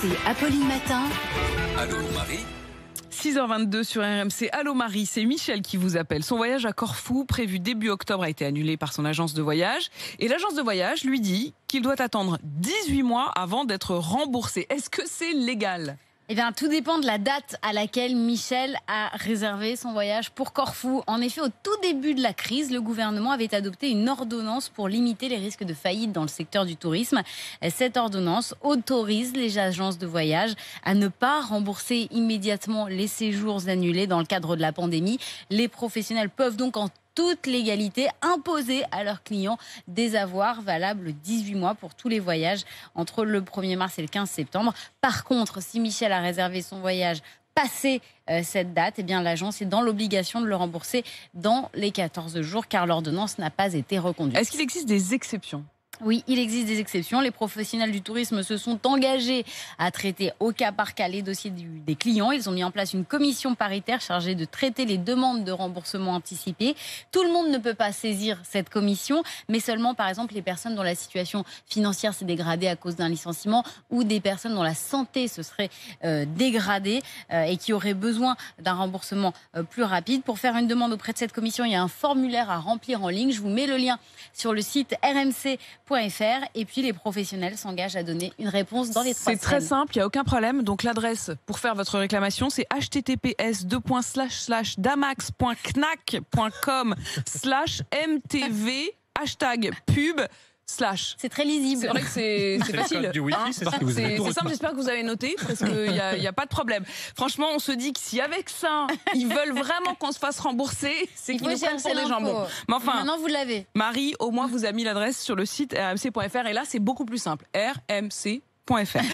C'est Apolline Matin. Allô Marie. 6h22 sur RMC. Allô Marie, c'est Michel qui vous appelle. Son voyage à Corfou, prévu début octobre, a été annulé par son agence de voyage. Et l'agence de voyage lui dit qu'il doit attendre 18 mois avant d'être remboursé. Est-ce que c'est légal ? Eh bien, tout dépend de la date à laquelle Michel a réservé son voyage pour Corfou. En effet, au tout début de la crise, le gouvernement avait adopté une ordonnance pour limiter les risques de faillite dans le secteur du tourisme. Cette ordonnance autorise les agences de voyage à ne pas rembourser immédiatement les séjours annulés dans le cadre de la pandémie. Les professionnels peuvent donc en toute légalité imposer à leurs clients des avoirs valables 18 mois pour tous les voyages entre le 1er mars et le 15 septembre. Par contre, si Michel a réservé son voyage passé cette date, eh bien l'agence est dans l'obligation de le rembourser dans les 14 jours car l'ordonnance n'a pas été reconduite. Est-ce qu'il existe des exceptions ? Oui, il existe des exceptions. Les professionnels du tourisme se sont engagés à traiter au cas par cas les dossiers des clients. Ils ont mis en place une commission paritaire chargée de traiter les demandes de remboursement anticipé. Tout le monde ne peut pas saisir cette commission, mais seulement, par exemple, les personnes dont la situation financière s'est dégradée à cause d'un licenciement ou des personnes dont la santé se serait dégradée et qui auraient besoin d'un remboursement plus rapide. Pour faire une demande auprès de cette commission, il y a un formulaire à remplir en ligne. Je vous mets le lien sur le site rmc.fr et puis les professionnels s'engagent à donner une réponse dans les 3 semaines. C'est très simple, il n'y a aucun problème. Donc l'adresse pour faire votre réclamation, c'est https://damax.knack.com/mtv #pub/. C'est très lisible. C'est vrai que c'est facile. Du wifi, c'est ça. C'est simple, j'espère que vous avez noté, parce qu'il n'y a pas de problème. Franchement, on se dit que si avec ça, ils veulent vraiment qu'on se fasse rembourser, c'est qu'ils nous prennent pour des jambons. Mais enfin, maintenant vous l'avez. Marie, au moins, vous a mis l'adresse sur le site rmc.fr, et là, c'est beaucoup plus simple. rmc.fr.